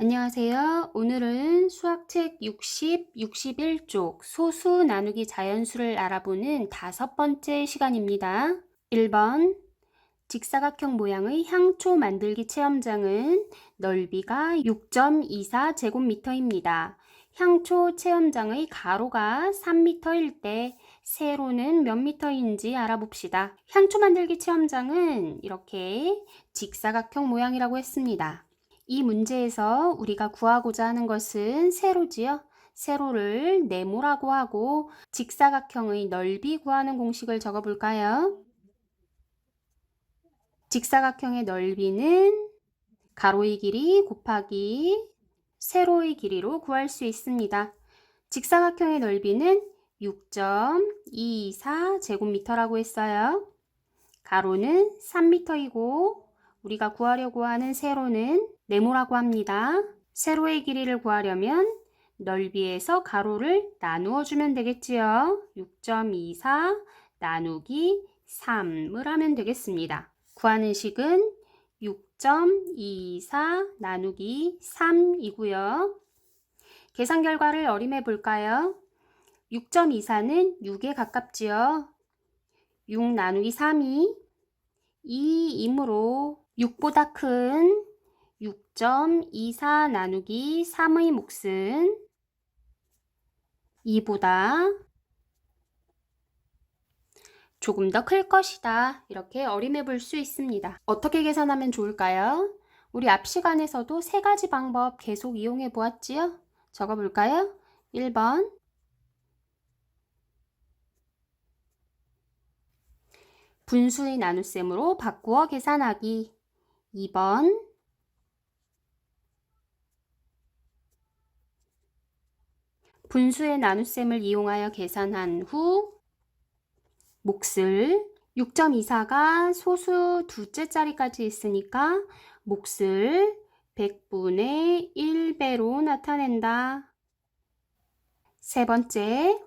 안녕하세요. 오늘은 수학책 60, 61쪽 소수 나누기 자연수를 알아보는 5번째 시간입니다. 1번 직사각형 모양의 향초 만들기 체험장은 넓이가 6.24제곱미터입니다. 향초 체험장의 가로가 3m일 때 세로는 몇 미터인지 알아봅시다. 향초 만들기 체험장은 이렇게 직사각형 모양이라고 했습니다. 이 문제에서 우리가 구하고자 하는 것은 세로지요. 세로를 네모라고 하고 직사각형의 넓이 구하는 공식을 적어볼까요? 직사각형의 넓이는 가로의 길이 곱하기 세로의 길이로 구할 수 있습니다. 직사각형의 넓이는 6.24제곱미터라고 했어요. 가로는 3m이고 우리가 구하려고 하는 세로는 네모라고 합니다. 세로의 길이를 구하려면 넓이에서 가로를 나누어 주면 되겠지요. 6.24 나누기 3을 하면 되겠습니다. 구하는 식은 6.24 나누기 3이고요. 계산 결과를 어림해 볼까요? 6.24는 6에 가깝지요. 6 나누기 3이 2이므로 6보다 큰 6.24 나누기 3의 몫은 2보다 조금 더 클 것이다. 이렇게 어림해 볼 수 있습니다. 어떻게 계산하면 좋을까요? 우리 앞 시간에서도 3가지 방법 계속 이용해 보았지요? 적어 볼까요? 1번 분수의 나눗셈으로 바꾸어 계산하기. 2번 분수의 나눗셈을 이용하여 계산한 후 몫을 6.24가 소수 두째 자리까지 있으니까 몫을 100분의 1배로 나타낸다. 세 번째,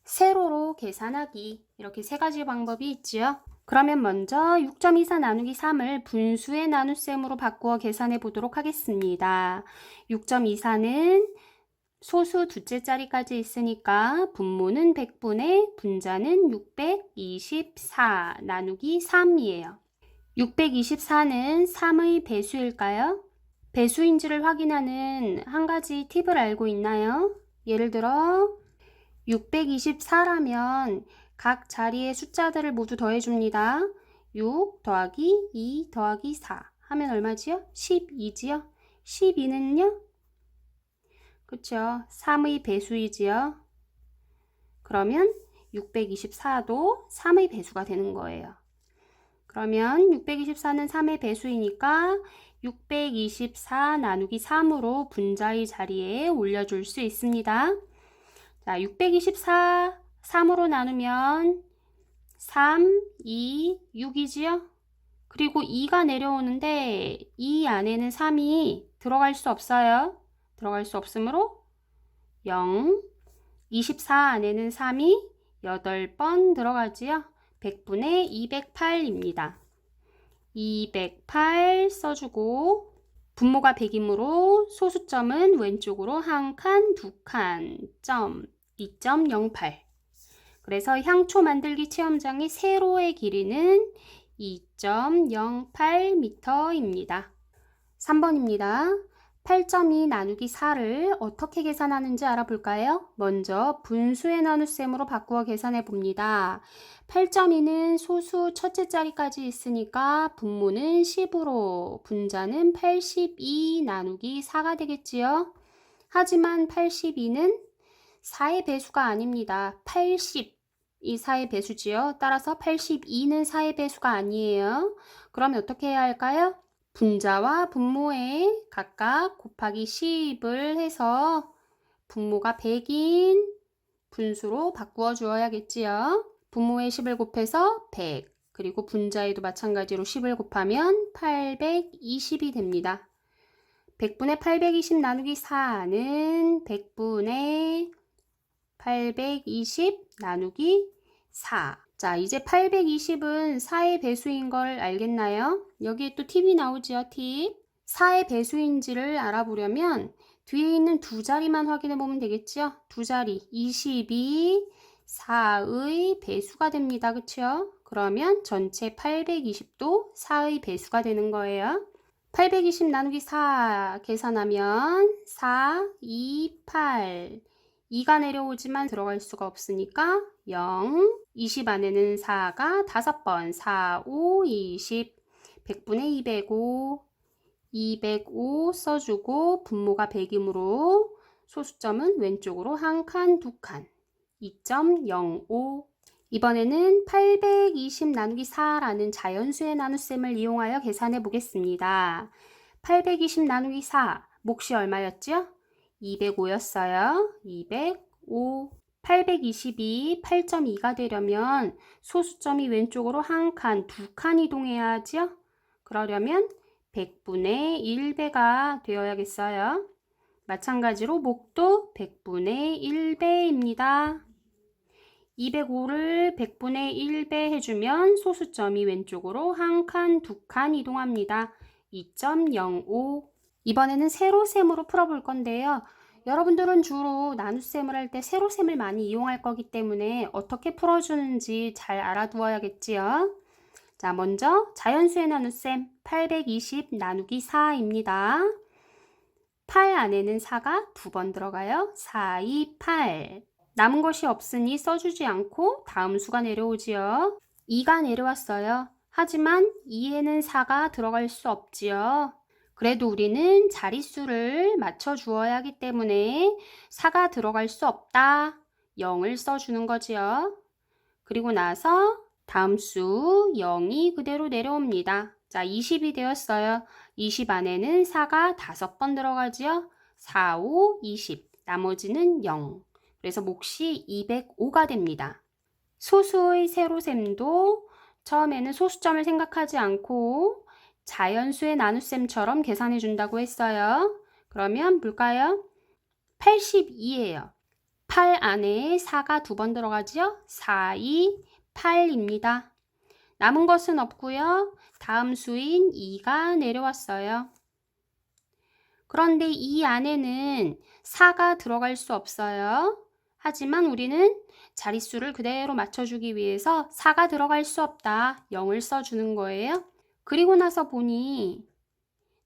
세로로 계산하기. 이렇게 3가지 방법이 있지요. 그러면 먼저 6.24 나누기 3을 분수의 나눗셈으로 바꾸어 계산해 보도록 하겠습니다. 6.24는 소수 두째 자리까지 있으니까 분모는 100분의 분자는 624 나누기 3이에요. 624는 3의 배수일까요? 배수인지를 확인하는 한 가지 팁을 알고 있나요? 예를 들어 624라면 각 자리의 숫자들을 모두 더해줍니다. 6 더하기 2 더하기 4 하면 얼마지요? 12지요? 12는요? 그쵸? 3의 배수이지요? 그러면 624도 3의 배수가 되는 거예요. 그러면 624는 3의 배수이니까 624 나누기 3으로 분자의 자리에 올려줄 수 있습니다. 자, 624 3으로 나누면 3, 2, 6이지요? 그리고 2가 내려오는데 이 안에는 3이 들어갈 수 없어요. 들어갈 수 없으므로 0, 24 안에는 3이 8번 들어가지요. 100분의 208입니다. 208 써주고 분모가 100이므로 소수점은 왼쪽으로 한 칸, 두 칸, 점 2.08. 그래서 향초 만들기 체험장의 세로의 길이는 2.08m입니다. 3번입니다. 8.2 나누기 4를 어떻게 계산하는지 알아볼까요? 먼저 분수의 나눗셈으로 바꾸어 계산해 봅니다. 8.2는 소수 첫째 자리까지 있으니까 분모는 10으로 분자는 82 나누기 4가 되겠지요. 하지만 82는 4의 배수가 아닙니다. 80이 4의 배수지요. 따라서 82는 4의 배수가 아니에요. 그러면 어떻게 해야 할까요? 분자와 분모에 각각 곱하기 10을 해서 분모가 100인 분수로 바꾸어 주어야겠지요. 분모에 10을 곱해서 100, 그리고 분자에도 마찬가지로 10을 곱하면 820이 됩니다. 100분의 820 나누기 4는 100분의 820 나누기 4. 자, 이제 820은 4의 배수인 걸 알겠나요? 여기에 또 팁이 나오지요, 팁. 4의 배수인지를 알아보려면 뒤에 있는 두 자리만 확인해 보면 되겠죠? 두 자리 22, 4의 배수가 됩니다. 그쵸? 그러면 전체 820도 4의 배수가 되는 거예요. 820 나누기 4 계산하면 4, 2, 8 2가 내려오지만 들어갈 수가 없으니까 0 20 안에는 4가 5번 4, 5, 20 100분의 205 205 써주고 분모가 100이므로 소수점은 왼쪽으로 한 칸, 두 칸 2.05 이번에는 820 나누기 4라는 자연수의 나눗셈을 이용하여 계산해 보겠습니다. 820 나누기 4 몫이 얼마였죠? 205였어요. 205 820이 8.2가 되려면 소수점이 왼쪽으로 한 칸, 두 칸 이동해야 하죠? 그러려면 100분의 1배가 되어야겠어요. 마찬가지로 몫도 100분의 1배입니다. 205를 100분의 1배 해주면 소수점이 왼쪽으로 한 칸, 두 칸 이동합니다. 2.05 이번에는 세로셈으로 풀어볼 건데요. 여러분들은 주로 나눗셈을 할 때 세로셈을 많이 이용할 거기 때문에 어떻게 풀어주는지 잘 알아두어야겠지요. 자, 먼저 자연수의 나눗셈 820 나누기 4입니다. 8 안에는 4가 두 번 들어가요. 4, 2, 8 남은 것이 없으니 써주지 않고 다음 수가 내려오지요. 2가 내려왔어요. 하지만 2에는 4가 들어갈 수 없지요. 그래도 우리는 자릿수를 맞춰 주어야 하기 때문에 4가 들어갈 수 없다. 0을 써주는 거지요. 그리고 나서 다음 수 0이 그대로 내려옵니다. 자, 20이 되었어요. 20 안에는 4가 5번 들어가지요. 4, 5, 20. 나머지는 0. 그래서 몫이 205가 됩니다. 소수의 세로셈도 처음에는 소수점을 생각하지 않고 자연수의 나눗셈처럼 계산해 준다고 했어요. 그러면 볼까요? 82예요. 8 안에 4가 두 번 들어가죠? 4, 2, 8입니다. 남은 것은 없고요. 다음 수인 2가 내려왔어요. 그런데 이 안에는 4가 들어갈 수 없어요. 하지만 우리는 자릿수를 그대로 맞춰주기 위해서 4가 들어갈 수 없다. 0을 써주는 거예요. 그리고 나서 보니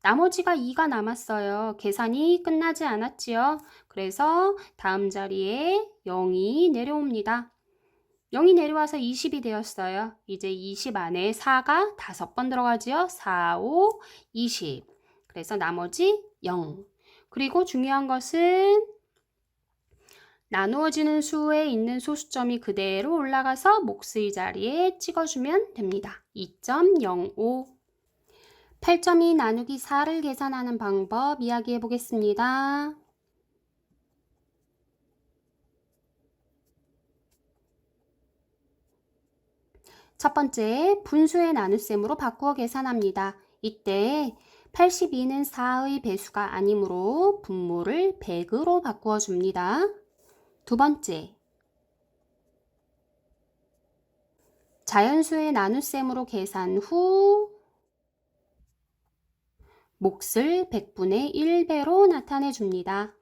나머지가 2가 남았어요. 계산이 끝나지 않았지요. 그래서 다음 자리에 0이 내려옵니다. 0이 내려와서 20이 되었어요. 이제 20 안에 4가 5번 들어가지요. 4, 5, 20. 그래서 나머지 0. 그리고 중요한 것은 나누어지는 수에 있는 소수점이 그대로 올라가서 몫의 자리에 찍어주면 됩니다. 2.05 8.2 나누기 4를 계산하는 방법 이야기해 보겠습니다. 첫 번째, 분수의 나눗셈으로 바꾸어 계산합니다. 이때 82는 4의 배수가 아니므로 분모를 100으로 바꾸어 줍니다. 두 번째, 자연수의 나눗셈으로 계산 후 몫을 100분의 1배로 나타내 줍니다.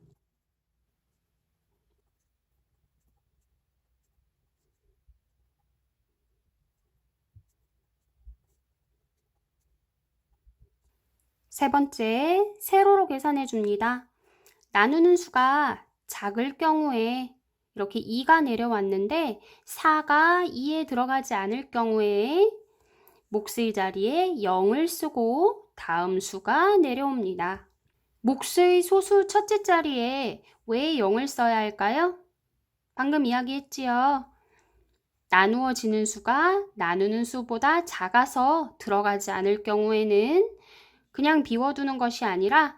세 번째, 세로로 계산해 줍니다. 나누는 수가 작을 경우에 이렇게 2가 내려왔는데 4가 2에 들어가지 않을 경우에 몫의 자리에 0을 쓰고 다음 수가 내려옵니다. 몫의 소수 첫째 자리에 왜 0을 써야 할까요? 방금 이야기했지요. 나누어지는 수가 나누는 수보다 작아서 들어가지 않을 경우에는 그냥 비워두는 것이 아니라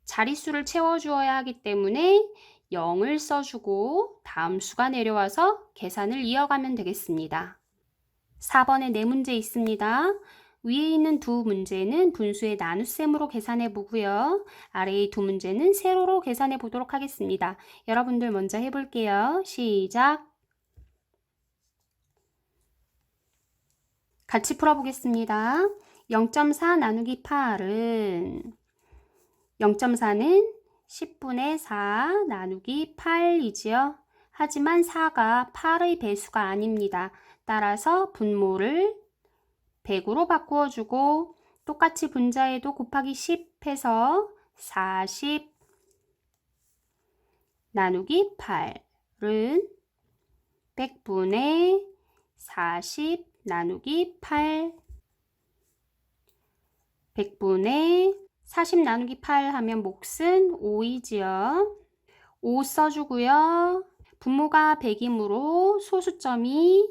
자릿수를 채워주어야 하기 때문에 0을 써주고 다음 수가 내려와서 계산을 이어가면 되겠습니다. 4번에 네 문제 있습니다. 위에 있는 두 문제는 분수의 나눗셈으로 계산해 보고요. 아래의 두 문제는 세로로 계산해 보도록 하겠습니다. 여러분들 먼저 해볼게요. 시작! 같이 풀어보겠습니다. 0.4 나누기 8은 0.4는 10분의 4 나누기 8이지요. 하지만 4가 8의 배수가 아닙니다. 따라서 분모를 100으로 바꾸어주고 똑같이 분자에도 곱하기 10 해서 40 나누기 8은 100분의 40 나누기 8 100분의 40 나누기 8 하면 몫은 5이지요. 5 써주고요. 분모가 100이므로 소수점이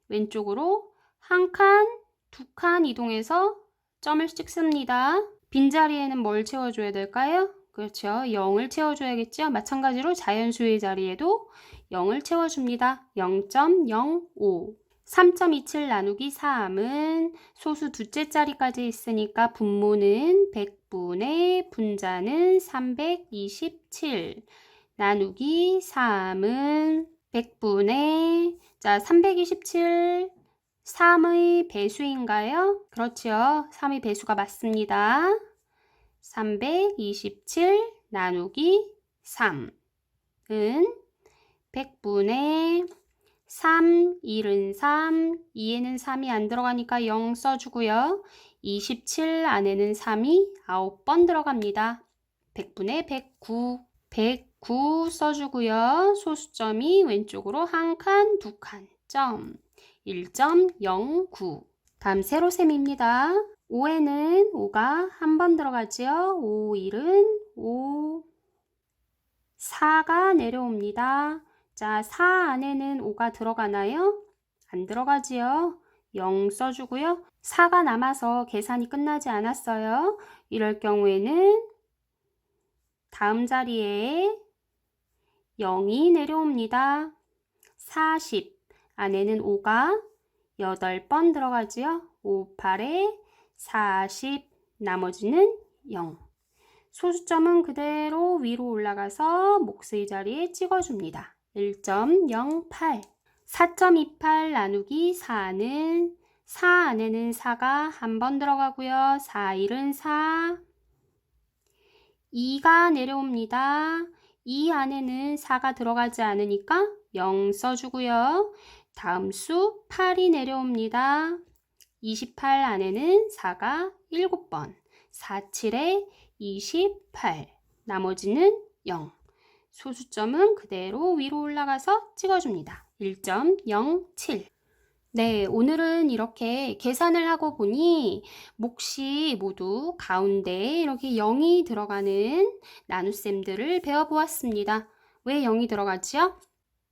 왼쪽으로 한 칸, 두 칸 이동해서 점을 찍습니다. 빈자리에는 뭘 채워줘야 될까요? 그렇죠. 0을 채워줘야겠죠. 마찬가지로 자연수의 자리에도 0을 채워줍니다. 0.05 3.27 나누기 3은 소수 두째 자리까지 있으니까 분모는 100분의 분자는 327 나누기 3은 100분의 327 3의 배수인가요? 그렇죠. 3의 배수가 맞습니다. 327 나누기 3은 100분의 3, 1은 3, 2에는 3이 안 들어가니까 0 써주고요. 27 안에는 3이 9번 들어갑니다. 100분의 109, 109 써주고요. 소수점이 왼쪽으로 한 칸, 두 칸, 점 1.09. 다음 세로셈입니다. 5에는 5가 한 번 들어가지요. 5, 1은 5, 4가 내려옵니다. 자, 4 안에는 5가 들어가나요? 안 들어가지요. 0 써주고요. 4가 남아서 계산이 끝나지 않았어요. 이럴 경우에는 다음 자리에 0이 내려옵니다. 40 안에는 5가 8번 들어가지요. 5, 8에 40 나머지는 0. 소수점은 그대로 위로 올라가서 몫의 자리에 찍어줍니다. 1.08 4.28 나누기 4는 4 안에는 4가 한 번 들어가고요. 4, 1은 4 2가 내려옵니다. 2 안에는 4가 들어가지 않으니까 0 써주고요. 다음 수 8이 내려옵니다. 28 안에는 4가 7번 4, 7에 28 나머지는 0. 소수점은 그대로 위로 올라가서 찍어줍니다. 1.07 네, 오늘은 이렇게 계산을 하고 보니 몫이 모두 가운데에 이렇게 0이 들어가는 나눗셈들을 배워보았습니다. 왜 0이 들어가지요?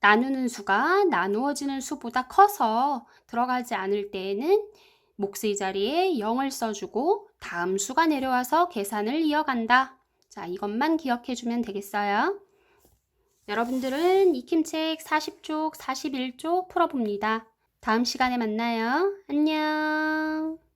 나누는 수가 나누어지는 수보다 커서 들어가지 않을 때에는 몫의 자리에 0을 써주고 다음 수가 내려와서 계산을 이어간다. 자, 이것만 기억해주면 되겠어요. 여러분들은 익힘책 40쪽, 41쪽 풀어봅니다. 다음 시간에 만나요. 안녕.